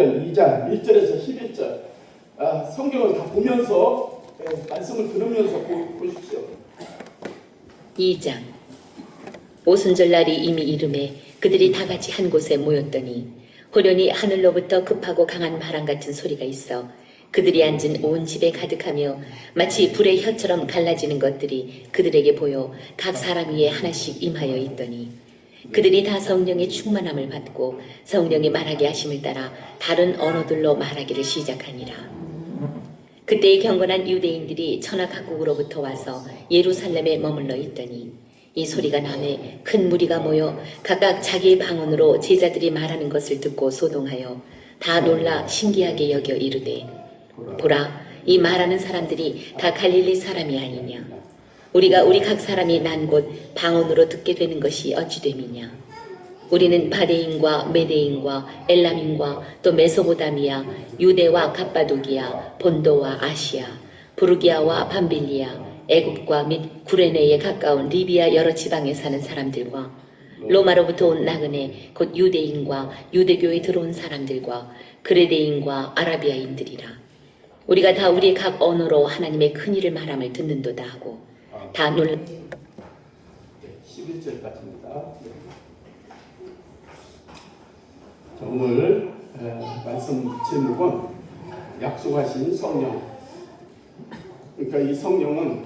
사도행전 2장 1절에서 11절 성경을 다 보면서 말씀을 들으면서 보십시오. 2장. 오순절날이 이미 이름에 그들이 다 같이 한 곳에 모였더니 호련히 하늘로부터 급하고 강한 바람 같은 소리가 있어 그들이 앉은 온 집에 가득하며 마치 불의 혀처럼 갈라지는 것들이 그들에게 보여 각 사람 위에 하나씩 임하여 있더니 그들이 다 성령의 충만함을 받고 성령이 말하게 하심을 따라 다른 언어들로 말하기를 시작하니라. 그때의 경건한 유대인들이 천하 각국으로부터 와서 예루살렘에 머물러 있더니 이 소리가 나매 큰 무리가 모여 각각 자기의 방언으로 제자들이 말하는 것을 듣고 소동하여 다 놀라 신기하게 여겨 이르되 보라, 이 말하는 사람들이 다 갈릴리 사람이 아니냐. 우리가 우리 각 사람이 난 곳 방언으로 듣게 되는 것이 어찌 됨이냐. 우리는 바데인과 메데인과 엘람인과 또 메소보다미아, 유대와 갑바도기아, 본도와 아시아, 부르기아와 밤빌리아, 애굽과 및 구레네에 가까운 리비아 여러 지방에 사는 사람들과 로마로부터 온 나그네 곧 유대인과 유대교에 들어온 사람들과 그레데인과 아라비아인들이라. 우리가 다 우리의 각 언어로 하나님의 큰 일을 말함을 듣는도다 하고 다 놀라. 11절까지입니다. 오늘 말씀 제목은 약속하신 성령. 그러니까 이 성령은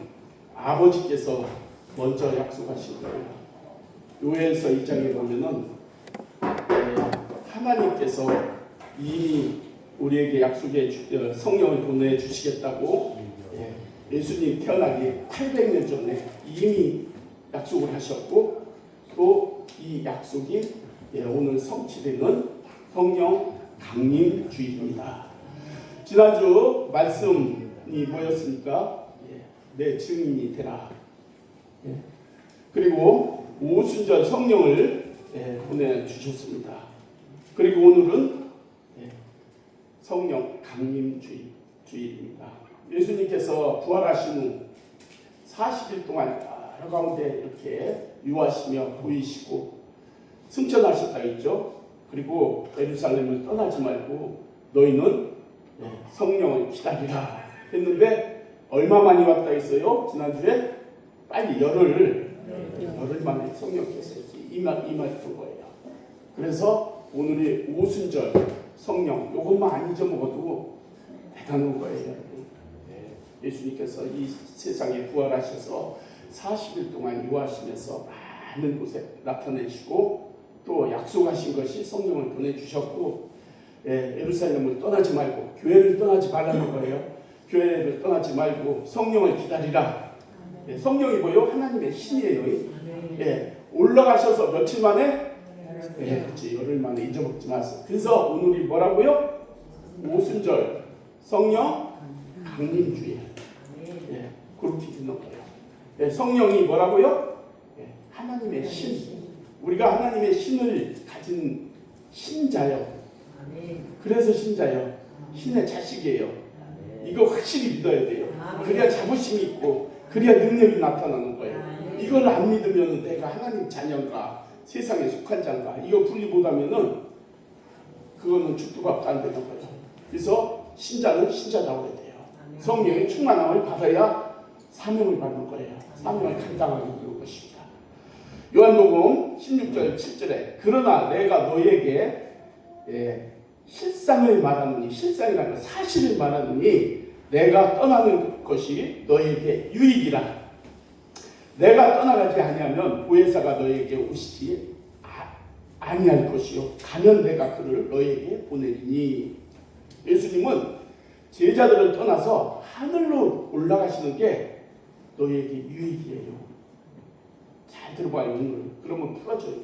아버지께서 먼저 약속하신 거예요. 요엘서 2장에 보면은 하나님께서 이미 우리에게 성령을 보내주시겠다고 예수님 태어나기 800년 전에 이미 약속을 하셨고 또 이 약속이 오늘 성취되는 성령 강림 주일입니다. 지난주 말씀이 뭐였습니까? 내 증인이 되라. 그리고 오순절 성령을 보내주셨습니다. 그리고 오늘은 성령 강림 주일입니다. 예수님께서 부활하신 후 40일 동안 여러 가운데 이렇게 유하시며 보이시고 승천하셨다 했죠. 그리고 예루살렘을 떠나지 말고 너희는 성령을 기다리라 했는데 얼마 만에 왔다 했어요? 지난주에 빨리 열흘 만에 성령께서 임했던 거예요. 그래서 오늘이 오순절 성령 요것만 안 잊어먹어도 대단한 거예요. 예수님께서 이 세상에 부활하셔서 40일 동안 유하시면서 많은 곳에 나타내시고 또 약속하신 것이 성령을 보내주셨고 예루살렘을 떠나지 말고 교회를 떠나지 말라는 거예요. 교회를 떠나지 말고 성령을 기다리라. 성령이 뭐요? 하나님의 신이에요. 올라가셔서 며칠 만에? 그렇지, 열흘 만에 잊어먹지 마세요. 그래서 오늘이 뭐라고요? 오순절 성령 강림주일. 그렇게 되는 거예요. 성령이 뭐라고요? 하나님의 신. 우리가 하나님의 신을 가진 신자요. 그래서 신자요. 신의 자식이에요. 이거 확실히 믿어야 돼요. 그래야 자부심이 있고 그래야 능력이 나타나는 거예요. 이걸 안 믿으면 내가 하나님 자녀인가 세상에 속한 자인가 이거 분리 못하면은 그거는 죽도밥도 안 되는 거예요. 그래서 신자는 신자다워야 돼요. 성령의 충만함을 받아야 사명을 받는 거예요. 사명을 감당하게 되는 것입니다. 요한복음 16절 7절에 그러나 내가 너희에게 실상을 말하느니 실상이라는 건 사실을 말하느니 내가 떠나는 것이 너희에게 유익이라. 내가 떠나가지 아니하면 보혜사가 너희에게 오시지 아니할 것이요 가면 내가 그를 너희에게 보내리니. 예수님은 제자들을 떠나서 하늘로 올라가시는 게 너희에게 유익이에요. 잘 들어봐요. 오늘. 그러면 풀어져요.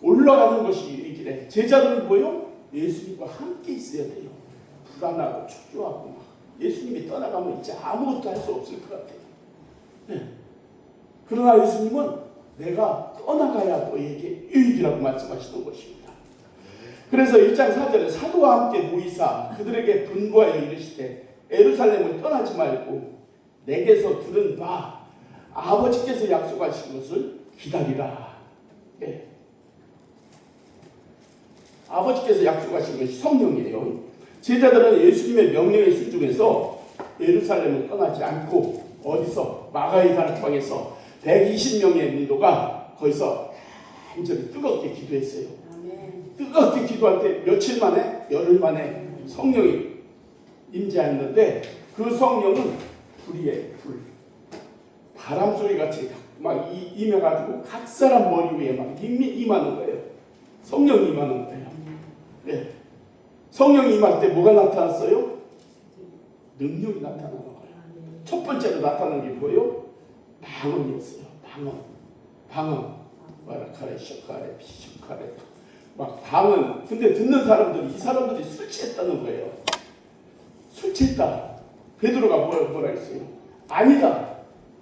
올라가는 것이 유익이래. 제자들은 뭐요? 예수님과 함께 있어야 돼요. 불안하고 초조하고 막 예수님이 떠나가면 이제 아무것도 할 수 없을 것 같아요. 그러나 예수님은 내가 떠나가야 너에게 유익이라고 말씀하시는 것입니다. 그래서 1장 4절에 사도와 함께 모이사 그들에게 분부하여 이르시되 예루살렘을 떠나지 말고 내게서 들은 바 아버지께서 약속하신 것을 기다리라. 아버지께서 약속하신 것이 성령이에요. 제자들은 예수님의 명령에 순종해서 예루살렘을 떠나지 않고 어디서 마가의 다락방에서 120명의 문도가 거기서 간절히 뜨겁게 기도했어요. 뜨겁게 기도할 때 며칠 만에 열흘 만에 성령이 임재했는데 그 성령은 불이에요. 불. 바람 소리 같이 막 임해가지고 각 사람 머리 위에 막 임하는 거예요. 성령이 임하는 거예요. 네. 성령이 임할 때 뭐가 나타났어요? 능력이 나타나는 거예요. 첫 번째로 나타나는 게 뭐예요? 방언이었어요. 방언. 마라카레, 셔카레, 비셔카레. 막 방언. 근데 듣는 사람들이 이 사람들이 술 취했다는 거예요. 술 취했다. 베드로가 뭐라 했어요? 아니다.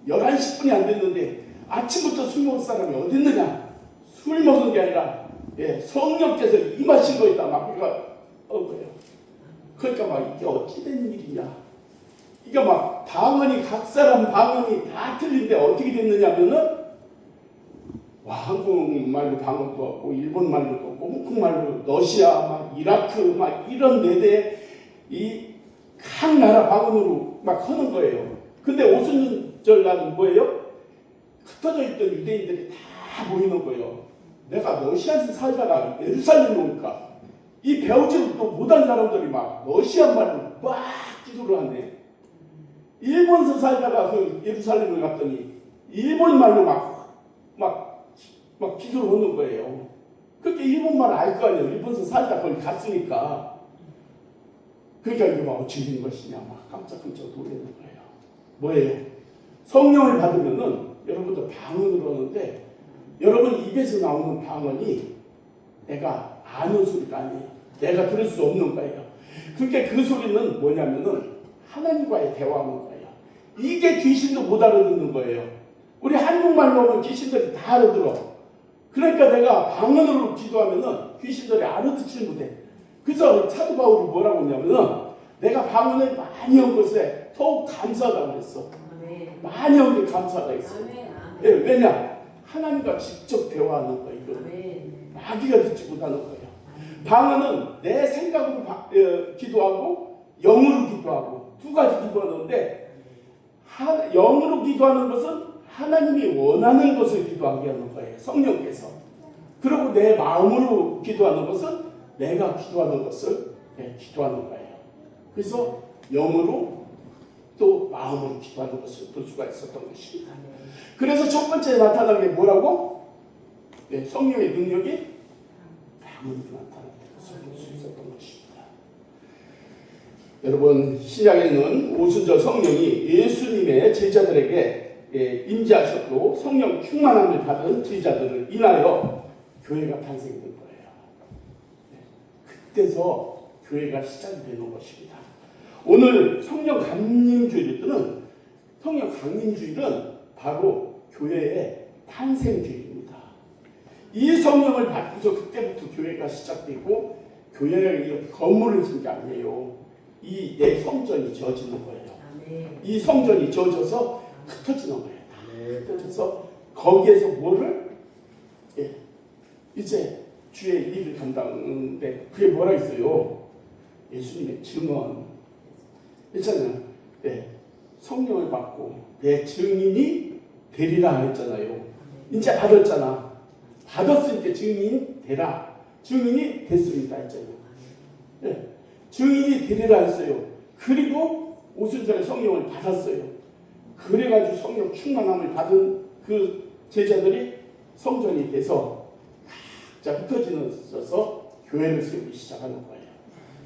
11시 분이 안 됐는데 아침부터 술 먹은 사람이 어디 있느냐? 술 먹은 게 아니라 성령께서 임하신 거있다. 막 우리가 거예요. 그러니까 막 이게 어찌 된 일이냐? 이게 막 방언이 각 사람 방언이 다 틀린데 어떻게 됐느냐면은 한국말로 방언도 없고 일본말로도 없고 홍콩말로 러시아 막 이라크 막 이런 데대 이 각 나라 방언으로 막 하는 거예요. 근데 오순절날은 뭐예요? 흩어져 있던 유대인들이 다 모이는 거예요. 내가 러시아에서 살다가 예루살렘에 오니까 이 배우지도 못한 사람들이 막 러시아 말로 막 기도를 하네. 일본에서 살다가 그 예루살렘을 갔더니 일본 말로 막 기도를 하는 거예요. 그렇게 일본말 알 거 아니에요. 일본에서 살다 거기 갔으니까. 그러니까 이게 막 어찌 된 것이냐 막 깜짝깜짝 놀라는 거예요. 뭐예요? 성령을 받으면은 여러분도 방언으로 하는데 여러분 입에서 나오는 방언이 내가 아는 소리가 아니에요. 내가 들을 수 없는 거예요. 그러니까 그 소리는 뭐냐면은 하나님과의 대화하는 거예요. 이게 귀신도 못 알아듣는 거예요. 우리 한국말로 하면 귀신들이 다 알아들어. 그러니까 내가 방언으로 기도하면은 귀신들이 알아듣지 못해. 그래서 사도 바울이 뭐라고 했냐면은 내가 방언을 많이 한 것에 더욱 감사하다고 했어. 많이 한 게 감사하다 했어. 예, 왜냐? 하나님과 직접 대화하는 거예요. 마귀가 듣지 못하는 거예요. 방언은 내 생각으로 기도하고 영으로 기도하고 두 가지 기도하는데 영으로 기도하는 것은 하나님이 원하는 것을 기도하게 하는 거예요. 성령께서. 그리고 내 마음으로 기도하는 것은 내가 기도하는 것을 기도하는 거예요. 그래서 영으로 또 마음으로 기도하는 것을 볼 수가 있었던 것입니다. 그래서 첫 번째 나타난 게 뭐라고? 성령의 능력이 방언으로 나타났다는 것을 볼 수 있었던 것입니다. 여러분 신약에는 오순절 성령이 예수님의 제자들에게 임재하셨고 성령 충만함을 받은 제자들을 인하여 교회가 탄생된 거예요. 그때서 교회가 시작이 되는 것입니다. 오늘 성령 강림주일은 바로 교회의 탄생주일입니다. 이 성령을 받고서 그때부터 교회가 시작되고 교회에 건물을 짓는 게 아니에요. 이 내 성전이 저어지는 거예요. 이 성전이 저어져서 흩어지는 거예요. 흩어져서 거기에서 뭐를 이제 주의 일을 감당하는데 그게 뭐라 있어요? 예수님의 증언 있잖아요. 성령을 받고 내 증인이 되리라 했잖아요. 이제 받았잖아. 받았으니까 증인이 되라. 증인이 됐습니다 했잖아요. 증인이 되리라 했어요. 그리고 오순절에 성령을 받았어요. 그래가지고 성령 충만함을 받은 그 제자들이 성전이 돼서 각자 흩어지면서 교회를 세우기 시작하는 거예요.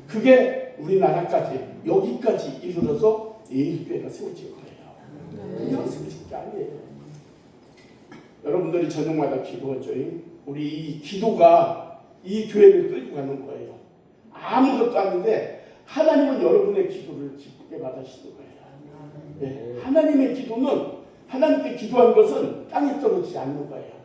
그게 우리나라까지 여기까지 이르러서 예일교회가 세워진 거예요. 그냥 세워진 게 아니에요. 여러분들이 저녁마다 기도하죠. 우리 이 기도가 이 교회를 끌고 가는 거예요. 아무것도 아닌데 하나님은 여러분의 기도를 기쁘게 받으시는 거예요. 하나님의 기도는 하나님께 기도한 것은 땅에 떨어지지 않는 거예요.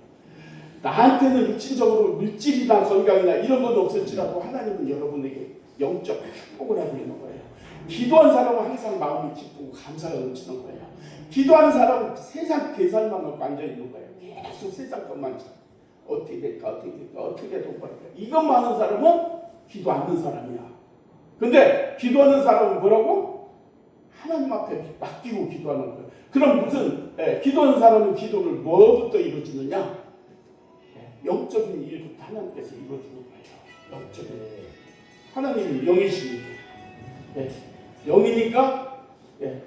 나한테는 육신적으로 물질이나 건강이나 이런 건 없을지라도 하나님은 여러분에게 영적 축복을 하고 있는 거예요. 기도한 사람은 항상 마음이 기쁘고 감사가 넘치는 거예요. 기도하는 사람은 세상 계산만 갖고 앉아 있는 거예요. 계속 세상 것만 어떻게 될까 어떻게 될까 어떻게 돌파할까 이것만 하는 사람은 기도 않는 사람이야. 근데 기도하는 사람은 뭐라고? 하나님 앞에 맡기고 기도하는 거예요. 그럼 무슨 기도하는 사람은 기도를 뭐부터 이루어지느냐? 영적인 일부터 하나님께서 이루어주는 거예요. 영적인 일. 하나님은 영이시니까 영이니까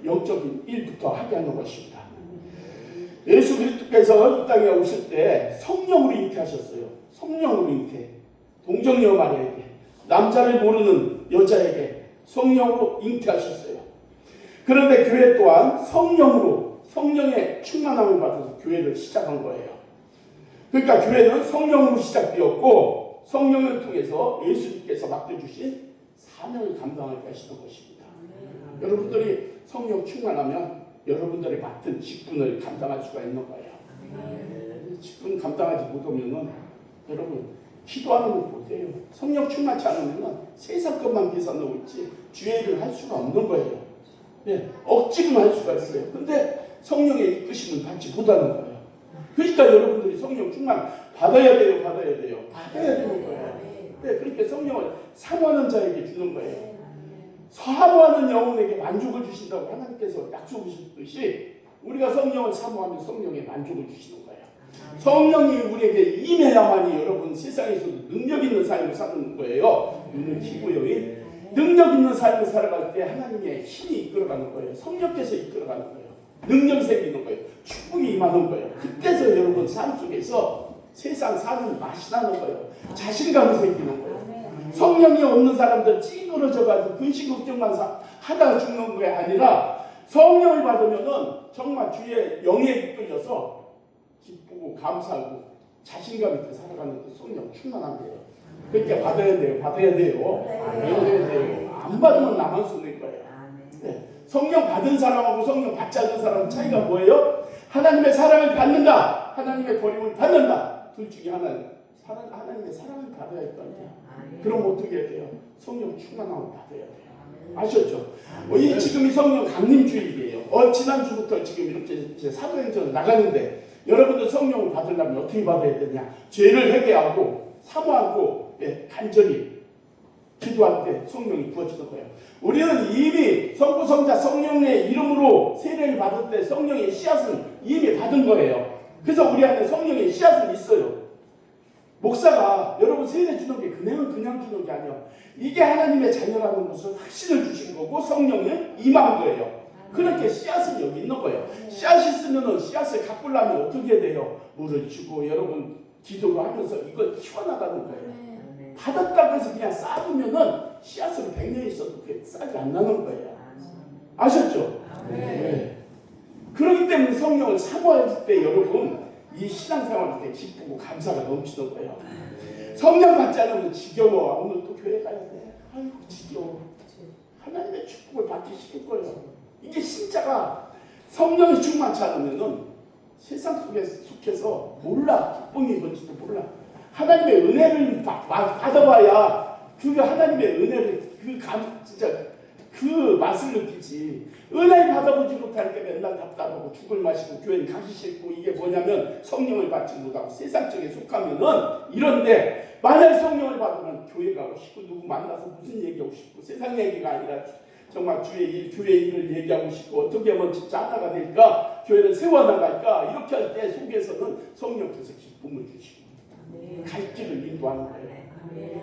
영적인 일부터 하게 하는 것입니다. 예수 그리스도께서 이 땅에 오실 때 성령으로 잉태하셨어요. 성령으로 잉태. 동정녀 마리아에게 남자를 모르는 여자에게 성령으로 잉태하셨어요. 그런데 교회 또한 성령으로 성령의 충만함을 받아서 교회를 시작한 거예요. 그러니까 교회는 성령으로 시작되었고 성령을 통해서 예수님께서 맡겨주신 사명을 감당하게 하시는 것입니다. 여러분들이 성령 충만하면 여러분들이 맡은 직분을 감당할 수가 있는 거예요. 직분 감당하지 못하면 여러분 기도하는 걸 못해요. 성령 충만치 않으면 세상 것만 계산하고 있지 주의 일을 할 수가 없는 거예요. 억지로만 할 수가 있어요. 근데 성령의 이끄심을 받지 못하는 거예요. 그러니까 여러분들이 성령 충만 받아야 돼요. 받아야 되는 거예요. 그렇게 성령을 사모하는 자에게 주는 거예요. 사모하는 영혼에게 만족을 주신다고 하나님께서 약속을 주셨듯이 우리가 성령을 사모하면 성령에 만족을 주시는 거예요. 성령이 우리에게 임해야만이 여러분 세상에서도 능력 있는 삶을 사는 거예요. 눈을 키고요. 능력 있는 삶을 살아갈 때 하나님의 힘이 이끌어가는 거예요. 성령께서 이끌어가는 거예요. 능력이 생기는 거예요. 축복이 임하는 거예요. 그때서 여러분 삶 속에서 세상 사는 맛이 나는 거예요. 자신감이 생기는 거예요. 성령이 없는 사람들 찌그러져가지고 근심 걱정만 하다가 죽는 게 아니라 성령을 받으면은 정말 주의 영에 이끌려서 기쁘고 감사하고 자신감 있게 살아가는 그 성령 충만한데요. 그러니까 받아야 돼요. 안 받으면 나만 손해일 거예요. 성령 받은 사람하고 성령 받지 않는 사람은 차이가 뭐예요? 하나님의 사랑을 받는다. 하나님의 버림을 받는다. 둘 중에 하나는 하나님의 사랑을 받아야 할 거 아니에요. 그럼 어떻게 해야 돼요? 성령 충만함을 받아야 돼요. 아셨죠? 지금 이 성령 강림주일이에요. 지난주부터 지금 이렇게 제 사도행전을 나가는데 여러분들 성령을 받으려면 어떻게 받아야 되냐? 죄를 회개하고 사모하고 간절히 기도할 때 성령이 부어지는 거예요. 우리는 이미 성부 성자 성령의 이름으로 세례를 받을 때 성령의 씨앗은 이미 받은 거예요. 그래서 우리 안에 성령의 씨앗은 있어요. 목사가 여러분 세례 주는 게 그냥 주는 게 아니에요. 이게 하나님의 자녀라는 것을 확신을 주신 거고 성령을 임한 거예요. 그렇게 씨앗은 여기 있는 거예요. 씨앗이 있으면 씨앗을 가꾸려면 어떻게 돼요? 물을 주고 여러분 기도를 하면서 이걸 키워나가는 거예요. 받았다고 해서 그냥 쌓으면은 씨앗으로 100년 있어도 그게 싹이 안 나는 거예요. 아셨죠? 네. 그렇기 때문에 성령을 사모할 때 여러분 이 신앙생활 때 기쁘고 감사가 넘치는 거예요. 성령 받지 않으면 지겨워. 오늘 또 교회 가야 돼. 아이고 지겨워. 하나님의 축복을 받기 싫을 거예요. 이게 신자가 성령이 충만치 않으면은 세상 속에 속해서 몰라. 기쁨이 뭔지도 몰라. 하나님의 은혜를 받아봐야 그 하나님의 은혜를 진짜 그 맛을 느끼지. 은혜 받아보지 못할 때 맨날 답답하고 죽을 마시고 교회는 가기 싫고 이게 뭐냐면 성령을 받지 못하고 세상 쪽에 속하면은 이런데 만약 성령을 받으면 교회 가고 싶고 누구 만나서 무슨 얘기하고 싶고 세상 얘기가 아니라 정말 주의 일, 교회 일을 얘기하고 싶고 어떻게 하면 진짜 하나가 될까 교회를 세워나갈까 이렇게 할 때 속에서는 성령께서 기쁨을 주시고 갈 길을 인도하는 거예요.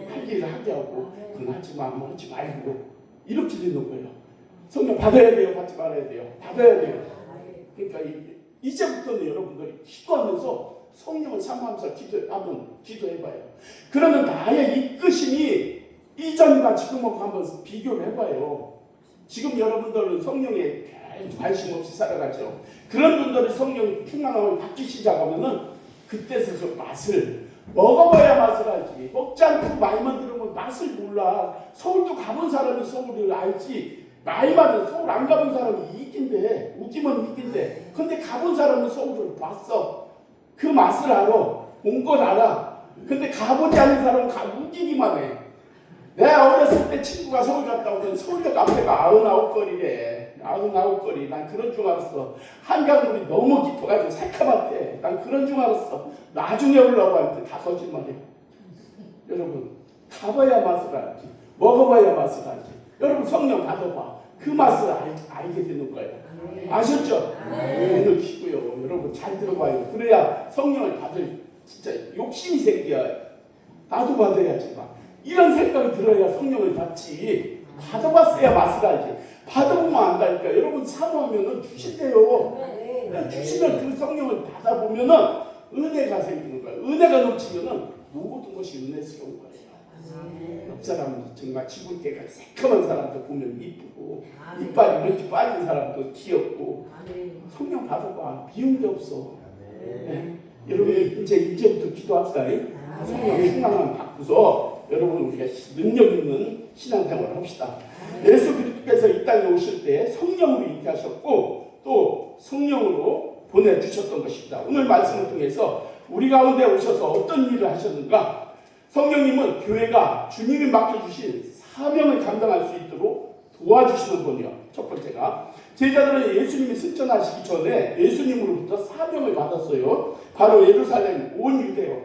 할 일을 하게 하고 그건 하지 마, 뭐 하지 말고 이렇게 되는 거예요. 성령 받아야 돼요, 받지 말아야 돼요. 받아야 돼요. 그러니까 이제부터는 여러분들이 기도하면서 성령을 사모하면서 기도해봐요. 그러면 나의 이끄심이 이전과 지금하고 한번 비교를 해봐요. 지금 여러분들은 성령에 관심 없이 살아가죠. 그런 분들이 성령이 충만함을 받기 시작하면은 그때서 그 맛을 먹어봐야 맛을 알지. 먹지 않고 말만 들으면 맛을 몰라. 서울도 가본 사람이 서울을 알지. 말만 서울 안 가본 사람이 이긴데 웃기면 이긴데. 근데 가본 사람은 서울을 봤어. 그 맛을 알아. 온 걸 알아. 근데 가보지 않은 사람은 웃기기만 해. 내가 어렸을 때 친구가 서울 갔다 오면 서울역 앞에가 99거리래. 아흔아홉거리. 난 그런 줄 알았어. 한강물이 너무 깊어가지고 새카맣대. 난 그런 줄 알았어. 나중에 올라오고 하는데 다 거짓말이야. 여러분, 가봐야 맛을 알지. 먹어봐야 맛을 알지. 여러분, 성령 받아봐. 그 맛을 알게 되는 거예요. 아셨죠? 오늘 키고요. 여러분 잘 들어봐요. 그래야 성령을 받을 진짜 욕심이 생겨요. 나도 받아야지. 막 이런 생각이 들어야 성령을 받지. 받아봤어야 맛을 알지. 받아보면 안다니까. 여러분 사모하면은 주신대요. 주시면 그 성령을 받아보면은 은혜가 생기는 거예요. 은혜가 넘치면은 모든 것이 은혜스러운 거예요. 옆 사람 정말 죽을 때가 새까만 사람도 보면 이쁘고 이빨이 이렇게 빠진 사람도 귀엽고 성령 받아봐. 비운 게 없어. 네. 여러분 이제부터 기도합시다. 성령 충만함 받고서 여러분 우리가 능력 있는 신앙생활을 합시다. 예수 그리스도께서 이 땅에 오실 때 성령으로 잉태하셨고 또 성령으로 보내주셨던 것입니다. 오늘 말씀을 통해서 우리 가운데 오셔서 어떤 일을 하셨는가? 성령님은 교회가 주님이 맡겨주신 사명을 감당할 수 있도록 도와주시는 분이요. 첫 번째가 제자들은 예수님이 승천하시기 전에 예수님으로부터 사명을 받았어요. 바로 예루살렘, 온 유대요,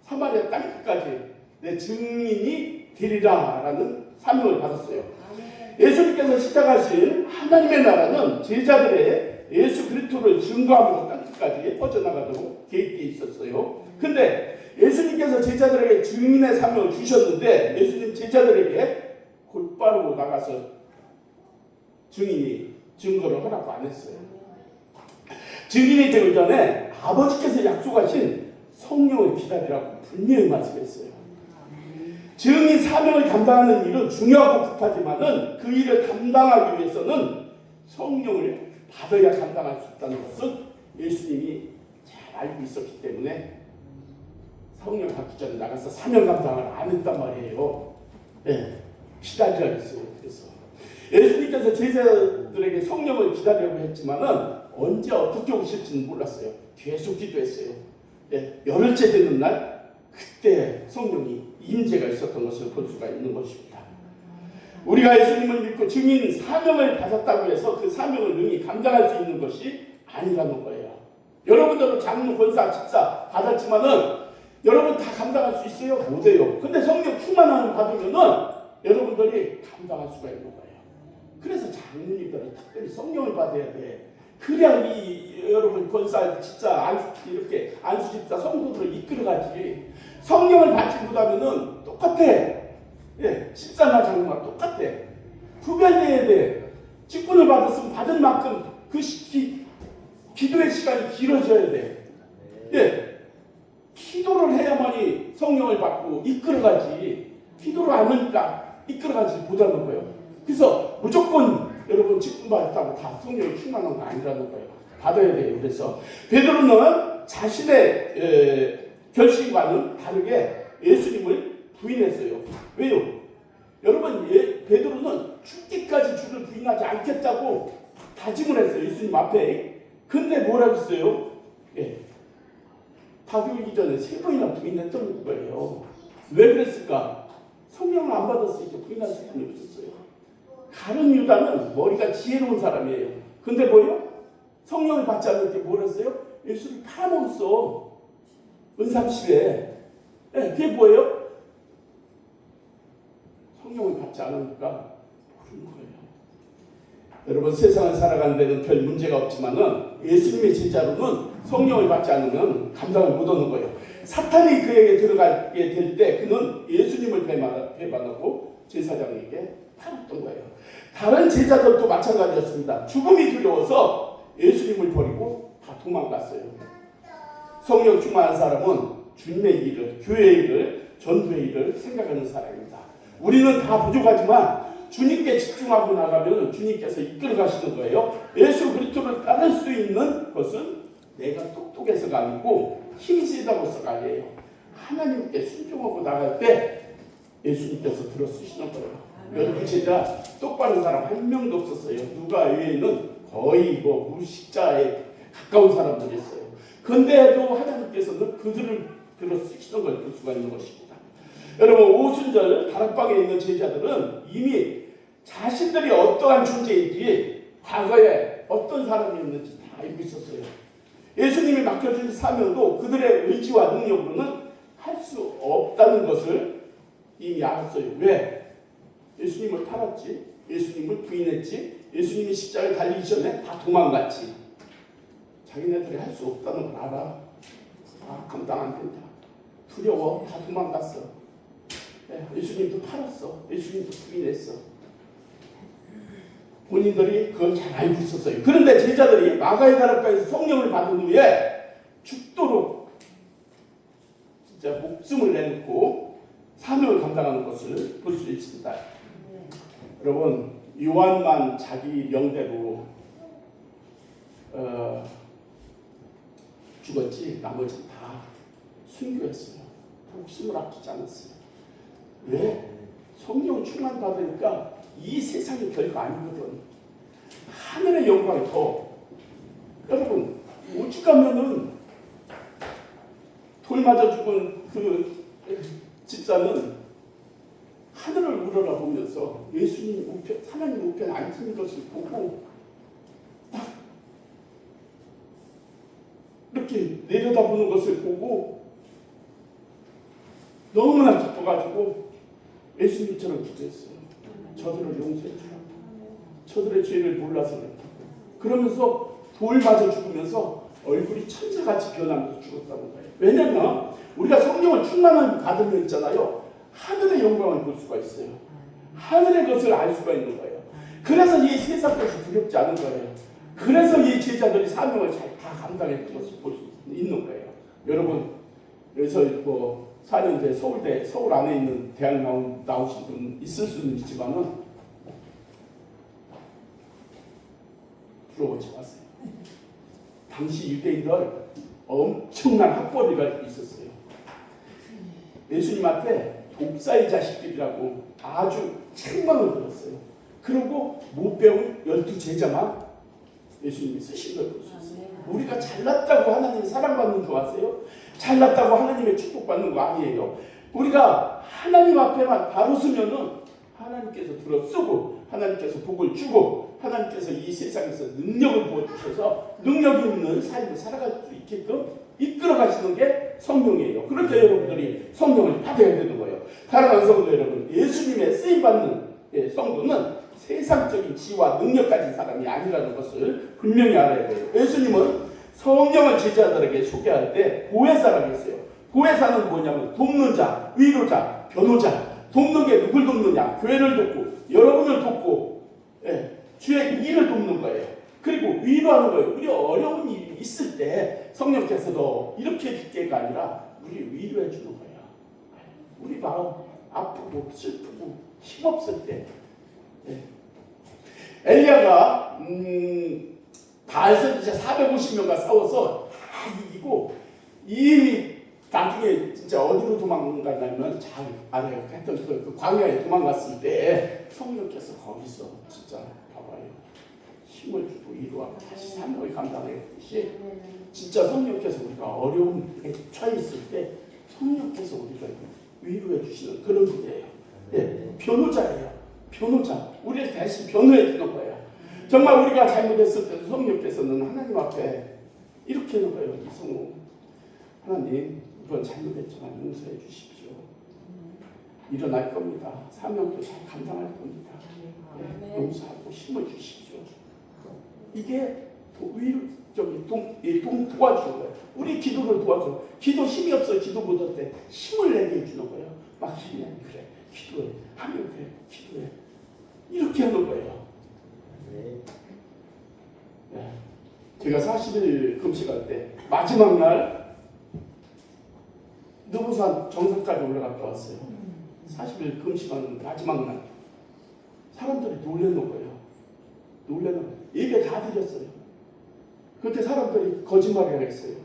사마리아 땅끝까지 내 증인이 되리라 라는 사명을 받았어요. 예수님께서 시작하신 하나님의 나라는 제자들의 예수 그리스도를 증거하면서 땅끝까지 퍼져나가도록 계획되어 있었어요. 근데 예수님께서 제자들에게 증인의 사명을 주셨는데 예수님 제자들에게 곧바로 나가서 증인이 증거를 허락 안 했어요. 증인이 되기 전에 아버지께서 약속하신 성령을 기다리라고 분명히 말씀했어요. 증인 사명을 감당하는 일은 중요하고 급하지만은 그 일을 감당하기 위해서는 성령을 받아야 감당할 수 있다는 것은 예수님이 잘 알고 있었기 때문에 성령을 받기 전에 나가서 사명 감당을 안 했단 말이에요. 네, 기다리라고 했어요. 그래서 예수님께서 제자들에게 성령을 기다리라고 했지만은 언제 어떻게 오실지는 몰랐어요. 계속 기도했어요. 네, 열흘째 되는 날 그때 성령이 임재가 있었던 것을 볼 수가 있는 것입니다. 우리가 예수님을 믿고 증인 사명을 받았다고 해서 그 사명을 능히 감당할 수 있는 것이 아니라는 거예요. 여러분들은 장로, 권사, 집사 받았지만은 여러분 다 감당할 수 있어요? 못해요. 근데 성령 충만함을 받으면은 여러분들이 감당할 수가 있는 거예요. 그래서 장로님들은 특별히 성령을 받아야 돼. 그래야 여러분 권사, 집사, 이렇게 안수 집사 성도들을 이끌어가지. 성령을 받지 못하면은 똑같아. 예, 집사나 장로가 똑같아. 구별돼야 돼. 직분을 받았으면 받은 만큼 그 기도의 시간이 길어져야 돼. 예. 기도를 해야만이 성령을 받고 이끌어가지. 기도를 안 하니까 이끌어가지 못하는 거예요. 그래서 무조건 여러분 직분 받았다고 다 성령이 충만한 거 아니라는 거예요. 받아야 돼요. 그래서 베드로는 자신의 결심과는 다르게 예수님을 부인했어요. 왜요? 여러분 베드로는 죽기까지 주를 부인하지 않겠다고 다짐을 했어요. 예수님 앞에. 근데 뭐라고 했어요? 예. 다교이기 전에 3번이나 부인했던 거예요. 왜 그랬을까? 성령을 안 받았으니까 부인할 수밖에 없었어요. 가룟 유다는 머리가 지혜로운 사람이에요. 근데 뭐예요? 성령을 받지 않을 때 뭘 했어요? 예수를 팔아먹었어. 은삼십에. 네, 그게 뭐예요? 성령을 받지 않으니까 모르는 거예요. 여러분 세상을 살아가는 데는 별 문제가 없지만은 예수님의 제자로는 성령을 받지 않으면 감당을 못하는 거예요. 사탄이 그에게 들어가게 될 때 그는 예수님을 배반하고 제사장에게 팔았던 거예요. 다른 제자들도 마찬가지였습니다. 죽음이 두려워서 예수님을 버리고 다 도망갔어요. 성령 충만한 사람은 주님의 일을, 교회의 일을, 전도의 일을 생각하는 사람입니다. 우리는 다 부족하지만 주님께 집중하고 나가면 주님께서 이끌어 가시는 거예요. 예수 그리스도를 따를 수 있는 것은 내가 똑똑해서가 아니고 힘이 세다고서가 아니에요. 하나님께 순종하고 나갈 때 예수님께서 들어쓰시는 거예요. 여러분 제자 똑바른 사람 한 명도 없었어요. 누가 외에는 거의 무식자에 가까운 사람들이었어요. 근데도 하나님께서는 그들을 들어쓰시는 걸 볼 수가 있는 것입니다. 여러분 오순절 다락방에 있는 제자들은 이미 자신들이 어떠한 존재인지 과거에 어떤 사람이었는지 다 알고 있었어요. 예수님이 맡겨준 사명도 그들의 의지와 능력으로는 할 수 없다는 것을 이미 알았어요. 왜? 예수님을 팔았지, 예수님을 부인했지, 예수님이 십자가에 달리기 전에 다 도망갔지. 자기네들이 할 수 없다는 걸 알아. 아, 감당 안 된다. 두려워. 다 도망갔어. 예수님도 팔았어. 예수님도 부인했어. 본인들이 그걸 잘 알고 있었어요. 그런데 제자들이 마가의 다락방에서 성령을 받은 후에 죽도록 진짜 목숨을 내놓고 사명을 감당하는 것을 볼 수 있습니다. 여러분, 요한만 자기 명대로 죽었지 나머지는 다 순교했어요. 목숨을 아끼지 않았어요. 왜? 성령 충만 받으니까 이 세상이 별거 아니거든. 하늘의 영광이 더. 여러분, 오죽하면은 돌 맞아 죽은 그 집사는 하늘을 우러러보면서 예수님 우편, 하나님 우편에 앉은 것을 보고 딱 이렇게 내려다보는 것을 보고 너무나 기뻐가지고 예수님처럼 기도했어요. 저들을 용서해 주라. 저들의 죄를 몰라서 그렇다. 그러면서 돌 맞아 죽으면서 얼굴이 천사같이 변하면서 죽었다는 거예요. 왜냐면 우리가 성령을 충만한 받으면 있잖아요. 하늘의 영광을 볼 수가 있어요. 하늘의 것을 알 수가 있는 거예요. 그래서 이 세상 것이 두렵지 않은 거예요. 그래서 이 제자들이 사명을 잘 다 감당했던 것을 볼 수 있는 거예요. 여러분, 여기서 뭐 4년제 서울대, 서울 안에 있는 대학 나오신 분 있을 수는 있지만은 부러워하지 마세요. 당시 유대인들 엄청난 학벌이가 있었어요. 예수님한테 독사의 자식들이라고 아주 책망을 들었어요. 그리고 못 배운 12제자만 예수님이 쓰신 걸 볼 수 있어요. 우리가 잘났다고 하나님 사랑받는 줄 아세요? 잘났다고 하나님의 축복받는 거 아니에요. 우리가 하나님 앞에만 바로 서면은 하나님께서 들어 쓰고 하나님께서 복을 주고 하나님께서 이 세상에서 능력을 부어주셔서 능력 있는 삶을 살아갈 수 있게끔 이끌어 가시는 게 성령이에요. 그렇게 여러분들이 성령을 받아야 되는 거예요. 사랑하는 성도 여러분, 예수님의 쓰임받는 성도는 세상적인 지와 능력 가진 사람이 아니라는 것을 분명히 알아야 돼요. 예수님은 성령을 제자들에게 소개할 때 보혜사라고 했어요. 보혜사는 뭐냐면 돕는 자, 위로자, 변호자. 돕는 게 누굴 돕느냐? 교회를 돕고 여러분을 돕고 주의 일을 돕는 거예요. 그리고 위로하는 거예요. 우리 어려운 일이 있을 때 성령께서도 이렇게 듣게가 아니라 우리 위로해 주는 거예요. 우리 마음 아프고 슬프고 힘없을 때 엘리야가 바알 선지자 450명과 싸워서 다 이기고 이 나중에 진짜 어디로 도망갔냐면 잘 알아요. 했던 그 광야에 도망갔을 때 성령께서 거기서 진짜 봐봐요. 힘을 주고 위로하고 다시 사명을 감당했듯이 진짜 성령께서 우리가 어려움에 처해 있을 때 성령께서 우리가 위로해 주시는 그런 분이에요. 변호자예요. 변호자. 우리를 대신 변호해 주는 거예요. 정말 우리가 잘못했을 때도 성령께서는 하나님 앞에 이렇게 하는 거예요. 이성우 하나님 이건 잘못했지만 용서해 주십시오. 일어날 겁니다. 사명도 잘 감당할 겁니다. 용서하고 힘을 주십시오. 이게 위로적인 도와주는 거예요. 우리 기도를 도와줘. 기도 힘이 없어 기도 못할 때 힘을 내게 해주는 거예요. 막 힘내. 그래. 기도해. 하면 그래. 기도해. 이렇게 하는 거예요. 제가 40일 금식할 때 마지막 날 느부산 정상까지 올라갔다 왔어요. 40일 금식하는 마지막 날 사람들이 놀라는 거예요. 놀라는 거예요. 예배 다 드렸어요. 그때 사람들이 거짓말을 했어요.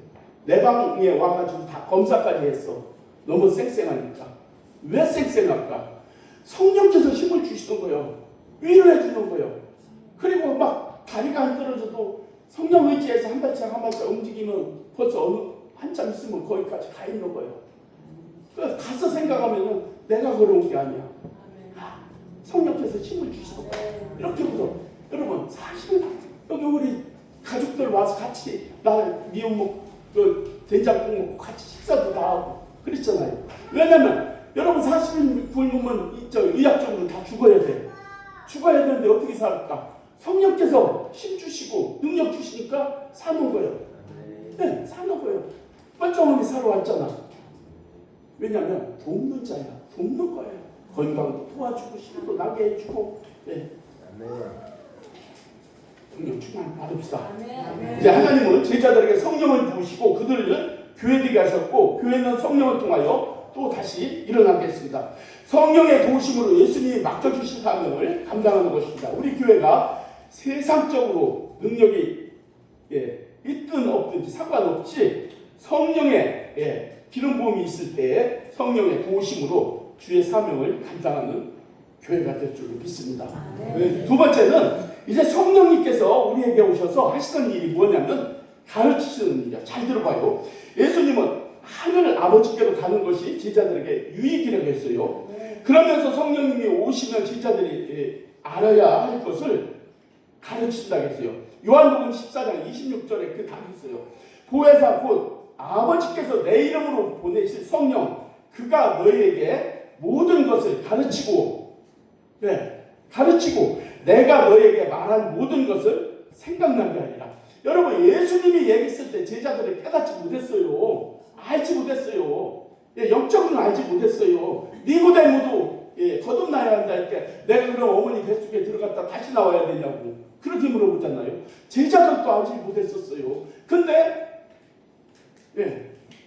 내 방에 와가지고 다 검사까지 했어. 너무 쌩쌩하니까. 왜 쌩쌩할까? 성령께서 힘을 주시는 거예요. 위로해 주는 거예요. 그리고 막 다리가 안 떨어져도 성령 의지에서 한 발짝 한 발짝 움직이면 벌써 어느 한참 있으면 거기까지 가 있는 거예요. 그래서 가서 생각하면 내가 걸어온 게 아니야. 성령께서 힘을 주시는 거예요. 이렇게 해서 여러분 사실은 여기 우리 가족들 와서 같이 미역국 된장국 먹고 같이 식사도 다 하고 그랬잖아요. 왜냐면 여러분 40일 굶으면 의학적으로 다 죽어야 돼. 죽어야 되는데 어떻게 살까? 성령께서 힘 주시고 능력 주시니까 사는 거예요. 네, 사는 거예요. 멀쩡하게 살아왔잖아. 왜냐면 돕는 자야. 돕는 거예요. 건강도 도와주고 힘도 나게 해주고. 네. 성령 충만 받읍시다. 이제 하나님은 제자들에게 성령을 부으시고 그들을 교회되게 하셨고 교회는 성령을 통하여 또 다시 일어나겠습니다. 성령의 도우심으로 예수님이 맡겨주신 사명을 감당하는 것입니다. 우리 교회가 세상적으로 능력이 있든 없든지 상관없이 성령의 기름 부음이 있을 때 성령의 도우심으로 주의 사명을 감당하는 교회가 될 줄 믿습니다. 두 번째는 이제 성령님께서 우리에게 오셔서 하시는 일이 뭐냐면 가르치시는 일이야. 잘 들어봐요. 예수님은 하늘 아버지께로 가는 것이 제자들에게 유익이라고 했어요. 그러면서 성령님이 오시면 제자들이 알아야 할 것을 가르친다고 했어요. 요한복음 14장 26절에 그 답이 있어요. 보혜사 곧 아버지께서 내 이름으로 보내실 성령 그가 너희에게 모든 것을 가르치고 내가 너희에게 말한 모든 것을 생각나게 하리라. 여러분 예수님이 얘기했을 때 제자들이 깨닫지 못했어요. 알지 못했어요. 영적으로는 알지 못했어요. 니고데모도 거듭나야 한다 할 때 내가 그럼 어머니 뱃속에 들어갔다 다시 나와야 되냐고 그렇게 물어보잖아요. 제자들도 알지 못했었어요. 근데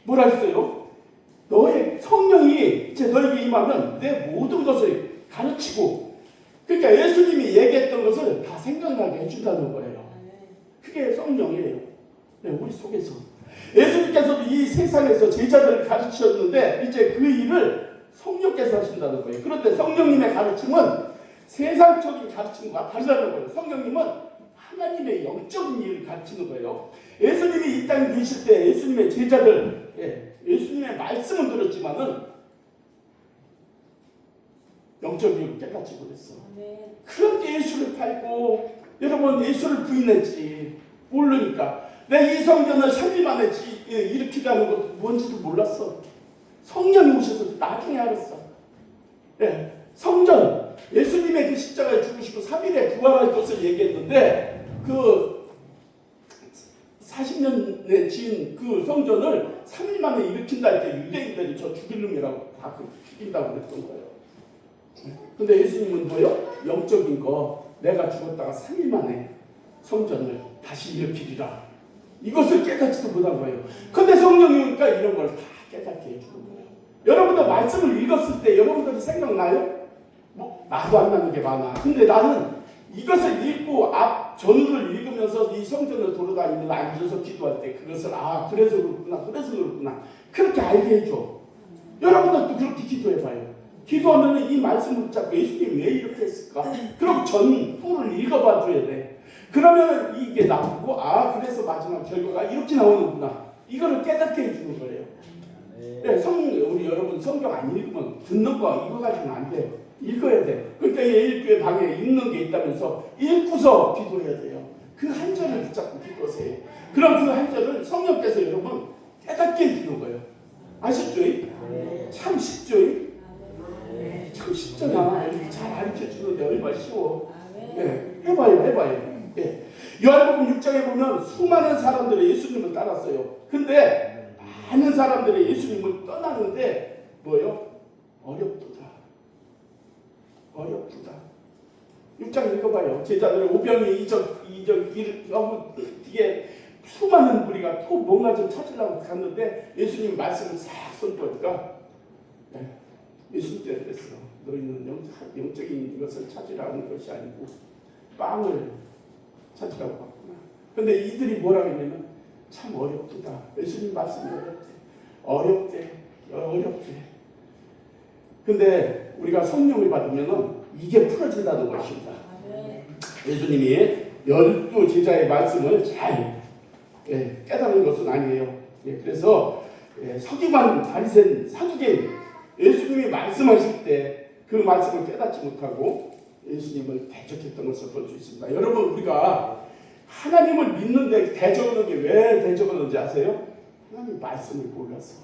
뭐라 했어요? 너의 성령이 이제 너에게 임하면 내 모든 것을 가르치고 그러니까 예수님이 얘기했던 것을 다 생각나게 해준다는 거예요. 그게 성령이에요. 우리 속에서 예수님께서도 이 세상에서 제자들을 가르치셨는데 이제 그 일을 성령께서 하신다는 거예요. 그런데 성령님의 가르침은 세상적인 가르침과 다르다는 거예요. 성령님은 하나님의 영적인 일을 가르치는 거예요. 예수님이 이 땅에 계실 때 예수님의 제자들 예수님의 말씀은 들었지만은 영적인 일을 깨닫지 못했어. 그렇게 예수를 팔고 여러분 예수를 부인했지. 모르니까 내 이 성전을 3일 만에 일으키라는 것도 뭔지도 몰랐어. 성령이 오셔서 나중에 알았어. 성전 예수님의 그 십자가에 죽으시고 3일에 부활할 것을 얘기했는데 그 40년에 지은 그 성전을 3일 만에 일으킨다 할 때 유대인들이 저 죽일 놈이라고 다 죽인다고 그랬던 거예요. 근데 예수님은 뭐요? 영적인 거 내가 죽었다가 3일 만에 성전을 다시 일으키리라. 이것을 깨닫지도 못한 거예요. 근데 성령이 오니까 이런 걸 다 깨닫게 해주는 거예요. 여러분들 말씀을 읽었을 때 여러분들이 생각나요? 나도 안 나는 게 많아. 근데 나는 이것을 읽고 앞 전후를 읽으면서 이 성전을 돌아다니면서 앉아서 기도할 때 그것을 그래서 그렇구나 그렇게 알게 해줘. 여러분들도 그렇게 기도해봐요. 기도하면 이 말씀을 붙잡고 예수님이 왜 이렇게 했을까? 그럼 전후를 읽어봐 줘야 돼. 그러면 이게 나오고 그래서 마지막 결과가 이렇게 나오는구나. 이거를 깨닫게 해주는 거예요. 우리 여러분 성경 안 읽으면 듣는 거 이거 가지고는 안 돼요. 읽어야 돼. 그러니까 일교회 방에 읽는 게 있다면서 읽고서 기도해야 돼요. 그 한 절을 붙잡고 기도하세요. 그럼 그 한 절을 성령께서 여러분 깨닫게 해주는 거예요. 아셨죠? 참 쉽죠? 참 쉽잖아. 이렇게 잘 가르쳐주는데 얼마나 쉬워. 해봐요. 요한복음 6장에 보면 수많은 사람들이 예수님을 따랐어요. 근데 많은 사람들이 예수님을 떠나는데 뭐예요? 어렵도다. 6장 읽어봐요. 제자들의 오병이 이적 뒤에 수많은 무리가 또 뭔가 좀 찾으려고 갔는데 예수님 말씀을 싹 선포하니까 예수님께서 그랬어. 너희는 영적인 것을 찾으라는 것이 아니고 빵을 찾으라고 봤구나. 근데 이들이 뭐라고 했냐면 참 어렵다. 예수님 말씀이 어렵대. 근데 우리가 성령을 받으면 이게 풀어진다는 것입니다. 예수님이 12 제자의 말씀을 잘 깨달은 것은 아니에요. 그래서 서기관, 바리새인, 사두개인 예수님이 말씀하실 때 그 말씀을 깨닫지 못하고 예수님을 대적했던 것을 볼 수 있습니다. 여러분, 우리가 하나님을 믿는데 대적하는 게 왜 대적하는지 아세요? 하나님 말씀을 몰라서.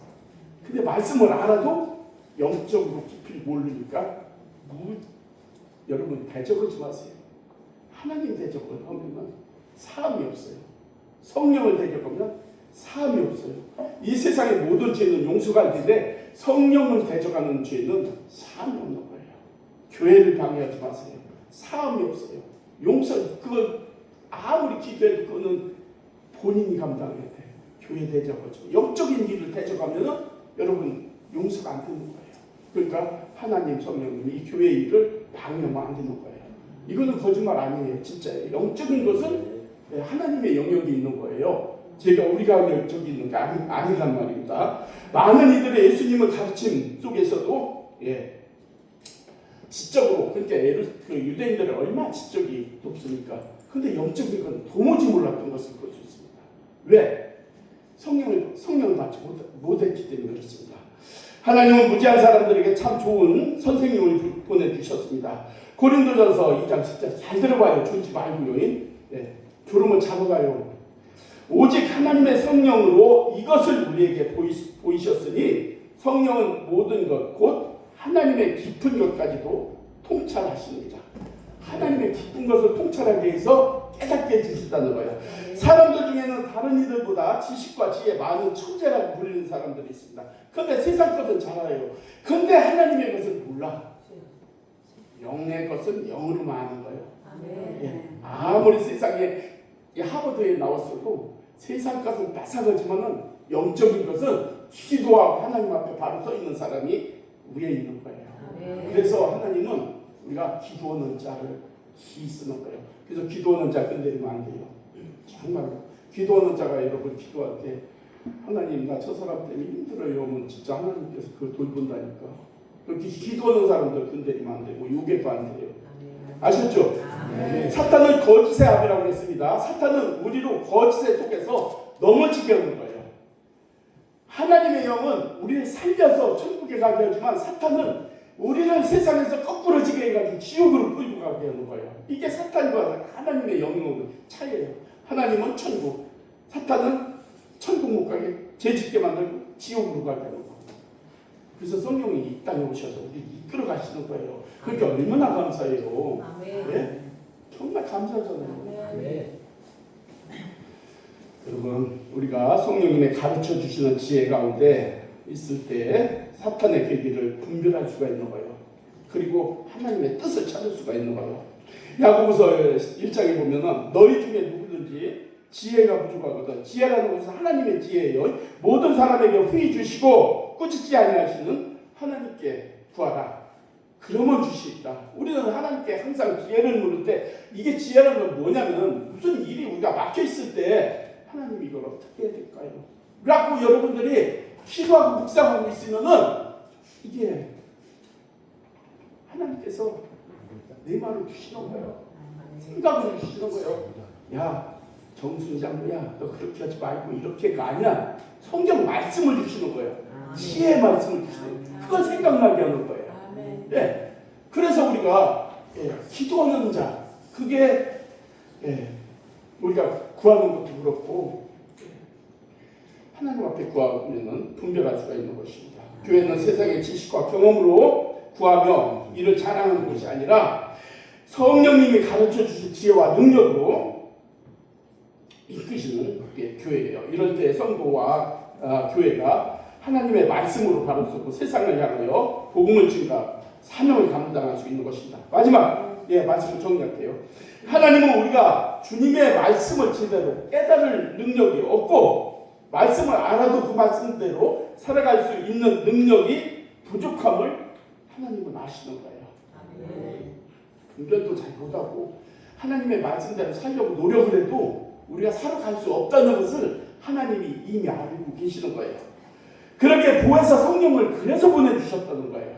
근데 말씀을 알아도 영적으로 깊이 모르니까 여러분 대적하지 마세요. 하나님 대적을 하면 사함이 없어요. 성령을 대적하면 사함이 없어요. 이 세상의 모든 죄는 용서가 안 되는데 성령을 대적하는 죄는 사함이 없는 거예요. 교회를 방해하지 마세요. 사함이 없어요. 용서, 그건 아무리 기도해도 그거는 본인이 감당해야 돼요. 교회 대적하죠. 영적인 일을 대적하면은 여러분 용서가 안 되는 거예요. 그러니까 하나님 성령님이 이 교회 일을 방해하면 안 되는 거예요. 이거는 거짓말 아니에요. 진짜예요. 영적인 것은 하나님의 영역이 있는 거예요. 우리가 영적이 있는 게 아니란 말입니다. 많은 이들의 예수님의 가르침 속에서도 지적으로, 그러니까 유대인들은 얼마나 지적이 높습니까? 근데 영적인 건 도무지 몰랐던 것을 볼 수 있습니다. 왜? 성령을 받지 못했기 때문에 그렇습니다. 하나님은 무지한 사람들에게 참 좋은 선생님을 보내주셨습니다. 고린도전서 2장 10절 잘 들어봐요. 졸지 말고요. 졸음을 잡아가요. 오직 하나님의 성령으로 이것을 우리에게 보이셨으니 성령은 모든 것 곧 하나님의 깊은 것까지도 통찰하십니다. 하나님의 깊은 것을 통찰하기 위해서 깨닫게 해주신다는 거예요. 사람들 중에는 다른 이들보다 지식과 지혜 많은 천재라고 불리는 사람들이 있습니다. 그런데 세상 것은 잘 알아요. 그런데 하나님의 것은 몰라. 영의 것은 영으로만 아는 거예요. 아무리 세상에 하버드에 나왔어도 세상 것은 빠삭하지만은 영적인 것은 기도하고 하나님 앞에 바로 서 있는 사람이 위에 있는 거예요. 그래서 하나님은 우리가 기도하는 자를 기 쓰는 거예요. 그래서 기도하는 자 건드리면 안 돼요. 정말로 기도하는 자가 여러분 기도할 때 하나님 나 저 사람 때문에 힘들어요 하면 진짜 하나님께서 그걸 돌본다니까. 그렇게 기도하는 사람들 건드리면 안 되고 요괴도 안 돼요. 아셨죠? 사탄은 거짓의 아비라고 했습니다. 사탄은 우리로 거짓의 속에서 넘어지게 하는 거예요. 하나님의 영은 우리를 살려서 천국에 가게 하지만 사탄은 우리를 세상에서 거꾸러지게 해가지고 지옥으로 끌고 가게 하는 거예요. 이게 사탄과 하나님의 영역의 차이예요. 하나님은 천국, 사탄은 천국 못 가게 죄짓게 만들고 지옥으로 가게 하는 거예요. 그래서 성령이 이 땅에 오셔서 우리 이끌어 가시는 거예요. 그러니까 얼마나 감사해요. 네? 정말 감사하잖아요. 여러분, 우리가 성령님의 가르쳐 주시는 지혜 가운데 있을 때 사탄의 계기를 분별할 수가 있는 거예요. 그리고 하나님의 뜻을 찾을 수가 있는 거예요. 야고보서 1장에 보면은 너희 중에 누구든지 지혜가 부족하거든. 지혜라는 것은 하나님의 지혜예요. 모든 사람에게 후히 주시고 꾸짖지 아니하시는 하나님께 구하라. 그러면 주시리라. 우리는 하나님께 항상 지혜를 물을 때 이게 지혜라는 건 뭐냐면 무슨 일이 우리가 막혀 있을 때 하나님 이걸 어떻게 해야 될까요? 라고 여러분들이 기도하고 묵상하고 있으면은 이게 하나님께서 내 말을 주시는 거예요. 생각을 주시는 거예요. 야, 정순장로야, 너 그렇게 하지 말고 이렇게가 아니야. 성경 말씀을 주시는 거예요. 지혜의 말씀을 주시는 거예요. 그걸 생각나게 하는 거예요. 그래서 우리가 기도하는 자, 그게 우리가 구하는 것도 그렇고 하나님 앞에 구하면 분별할 수가 있는 것입니다. 교회는 세상의 지식과 경험으로 구하며 이를 자랑하는 것이 아니라 성령님이 가르쳐 주신 지혜와 능력으로 이끄시는 게 교회예요. 이럴 때 성도와 교회가 하나님의 말씀으로 바로 서고 세상을 향하여 복음을 증가 사명을 감당할 수 있는 것입니다. 마지막 말씀을 정리할게요. 하나님은 우리가 주님의 말씀을 제대로 깨달을 능력이 없고 말씀을 알아도 그 말씀대로 살아갈 수 있는 능력이 부족함을 하나님은 아시는 거예요. 분별도 잘 못하고 하나님의 말씀대로 살려고 노력을 해도 우리가 살아갈 수 없다는 것을 하나님이 이미 알고 계시는 거예요. 그러기에 보혜사 성령을 그래서 보내주셨다는 거예요.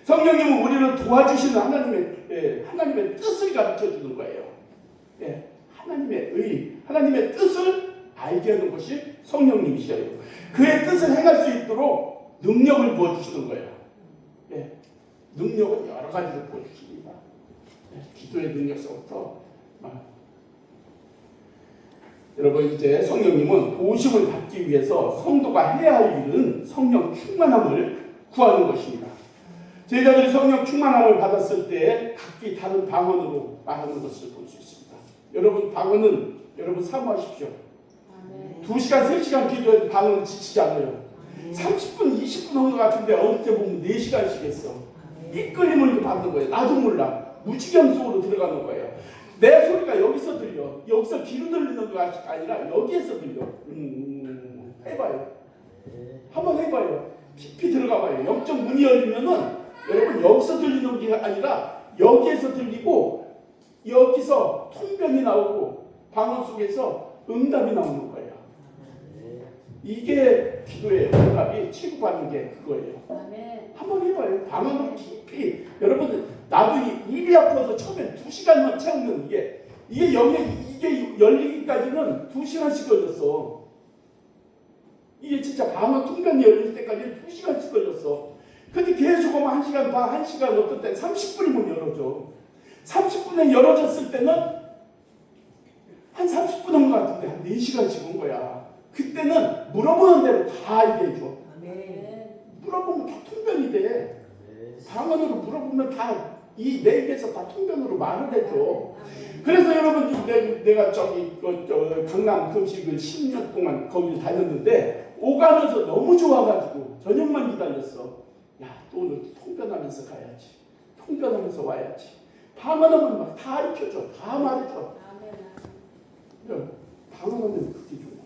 성령님은 우리를 도와주시는 하나님의 뜻을 가르쳐 주는 거예요. 하나님의 뜻을 알게 하는 것이 성령님이셔요. 그의 뜻을 행할 수 있도록 능력을 부어주시는 거예요. 능력은 여러 가지로 부어주십니다. 기도의 능력서부터 여러분 이제 성령님은 도심을 받기 위해서 성도가 해야 할 일은 성령 충만함을 구하는 것입니다. 제자들이 성령 충만함을 받았을 때 각기 다른 방언으로 말하는 것을 볼 수 있습니다. 여러분 방언은 여러분 사모하십시오. 2시간 3시간 기도해도 방언은 지치지 않아요. 30분 20분 한 것 같은데 어느 때 보면 4시간씩 했어. 이끌림을 받는 거예요. 나도 몰라. 무지경 속으로 들어가는 거예요. 내 소리가 여기서 들려. 여기서 귀로 들리는 것이 아니라 여기에서 들려. 해봐요. 한번 해봐요. 깊이 들어가봐요. 영적 문이 열리면은 여러분 여기서 들리는 게 아니라 여기에서 들리고 여기서 통변이 나오고 방언 속에서 응답이 나오는 거예요. 이게 기도의 응답이 취급하는 게 그거예요. 한번 해봐요. 방언으로 깊이. 여러분 나도 입이 아파서 처음에 2시간만 채우면 이게 영역 이게 열리기까지는 2시간씩 걸렸어. 이게 진짜 방언 통변이 열릴 때까지 2시간씩 걸렸어. 근데 계속 오면 1시간 반, 1시간 어떤 때 30분이면 열어져. 30분에 열어졌을 때는 한 30분 한 것 같은데 한 4시간씩 온 거야. 그때는 물어보는 대로 다 얘기해줘. 물어보면 다 통변이 돼. 방언으로 물어보면 다 이 내 입에서 다 통변으로 말을 해줘. 그래서 여러분 내가 저기 강남 금식을 10년 동안 거기를 다녔는데 오가면서 너무 좋아가지고 저녁만 기다렸어. 야, 또 오늘 통변하면서 가야지. 통변하면서 와야지. 방언하면 막 다 가르쳐줘. 다 말해줘. 방언하면 그게 좋은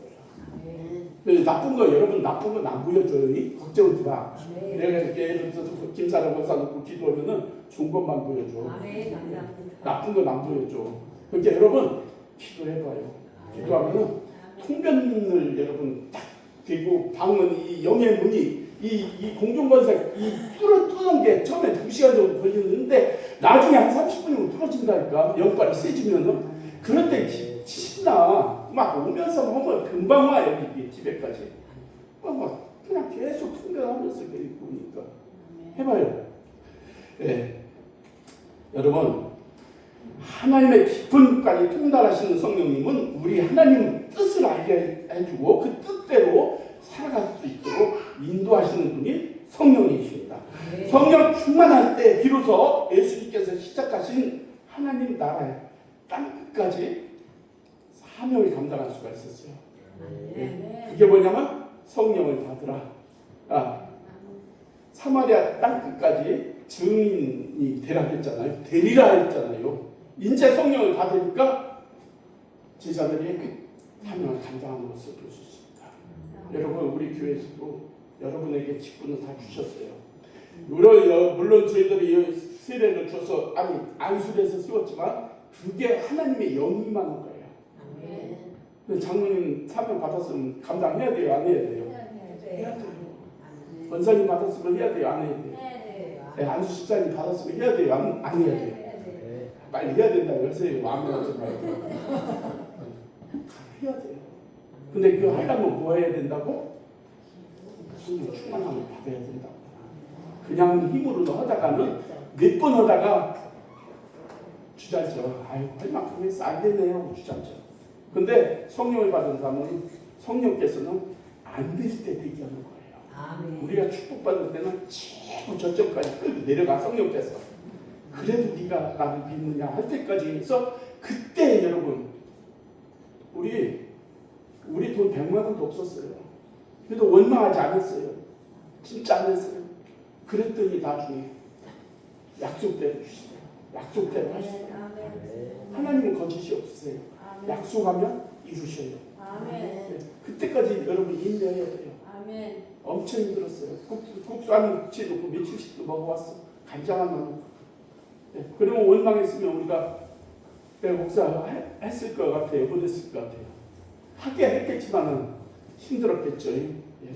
거야. 나쁜 거 여러분 나쁜 건 안 보여줘요. 걱정하지 마. 내가 이렇게 예를 들어서 김사랑 권사 놓고 기도하면은 좋은 것만 보여줘. 나쁜 건 안 보여줘. 그러니까 여러분 기도해봐요. 기도하면은 통변을 여러분 딱 되고 방언 이 영의 문이 이 공중건설 이 뚫는 게 처음에 2시간 정도 걸리는데 나중에 한 30분이면 뚫어진다니까. 영빨이 세지면은 그럴 때 신나. 막 오면서 하면 금방 와 여기 집에까지. 막 그냥 계속 통변하면서 보니까 해봐요. 네. 여러분 하나님의 깊은까지 통달하시는 성령님은 우리 하나님 뜻을 알게 해주고 그 뜻대로 살아갈 수 있도록 인도하시는 분이 성령이십니다. 성령 충만할 때 비로소 예수님께서 시작하신 하나님 나라의 땅끝까지 사명을 감당할 수가 있었어요. 그게 뭐냐면 성령을 받으라. 사마리아 땅끝까지 증인이 되라 했잖아요. 되리라 했잖아요. 인제 성령을 받으니까 제자들이 사명을 감당하는 것을 볼 수 있습니다. 여러분 우리 교회에서도 여러분에게 직분을 다 주셨어요. 물론 저희들이 세례를 줘서 안수해서 세웠지만 그게 하나님의 영이 임하는 거예요. 장로님 사명 받았으면 감당해야 돼요? 안 해야 돼요? 해야 돼요. 권사님 받았으면 해야 돼요? 안 해야 돼요? 안수 집사님 받았으면 해야 돼요? 안 해야 돼요? 빨리 해야 된다고 하세요. 마음에 말고 해야 돼요. 근데 그거 하려면 뭐 해야 된다고? 성령 충만함을 받아야 된다고. 그냥 힘으로 하다가는 몇 번 하다가 주저앉죠. 아유 얼마큼 했어 안 되네요. 주저앉죠. 근데 성령을 받은 사람은 성령께서는 안 될 때 대기하는 거예요. 우리가 축복받을 때는 최고 저점까지 끌고 내려가 성령께서. 그래도 네가 나를 믿느냐 할 때까지 해서 그때 여러분 우리 돈 100만 원도 없었어요. 그래도 원망하지 않았어요. 진짜 안 했어요. 그랬더니 나중에 약속대로 주시대요. 약속대로 하시대요. 하나님은 거짓이 없으세요. 약속하면 이루셔요. 네. 그때까지 여러분 인내해야 돼요. 엄청 힘들었어요. 국수 한 뭉치 놓고 며칠씩도 먹어왔어. 간장 하나 놓고. 네. 그러면 원망했으면 우리가 내가 목사 했을 것 같아요. 못했을 것 같아요. 하게 했겠지만은 힘들었겠죠. 예.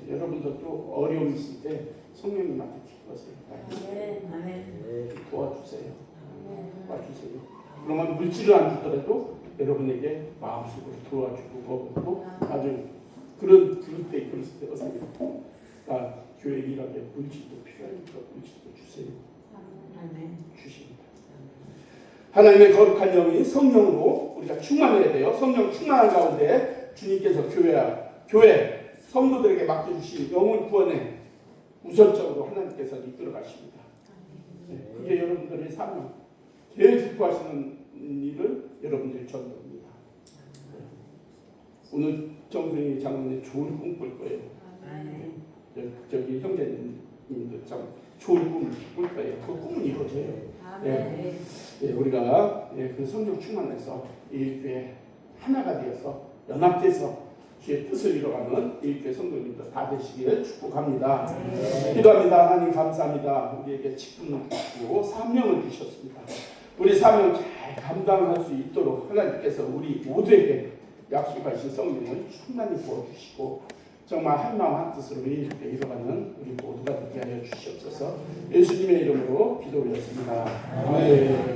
여러분도 또 어려움 있을 때 성령님한테 기도하세요. 도와주세요. 도와주세요. 그러면 물질을 안 주더라도 여러분에게 마음속으로 도와주고 먹고 아주 그럴 때 어서 교회 일하게 물질도 필요하니까 물질도 주세요. 주십니다. 하나님의 거룩한 영인 성령으로 우리가 충만해야 돼요. 성령 충만한 가운데 주님께서 교회 성도들에게 맡겨주신 영혼 구원에 우선적으로 하나님께서 이끌어 가십니다. 그게 여러분들의 사명, 제일 기뻐하시는 일을 여러분들이 전도합니다. 오늘 정순이 장로님 좋은 꿈 꿀 거예요. 저기 형제님도 참 좋은 꿈 꿀 거예요. 그 꿈은 이루어져요. 우리가 그 성령 충만해서 이 교회 하나가 되어서 연합돼서 주의 뜻을 이뤄가는 이 교회 성도님들 다 되시기를 축복합니다. 기도합니다. 하나님 감사합니다. 우리에게 직분을 주시고 사명을 주셨습니다. 우리 사명 잘 감당할 수 있도록 하나님께서 우리 모두에게 약속하신 성령을 충만히 부어주시고 정말 한마음 한뜻으로 이렇게 이뤄가는 우리 모두가 되게 하여 주시옵소서. 예수님의 이름으로 기도 올렸습니다. 아멘.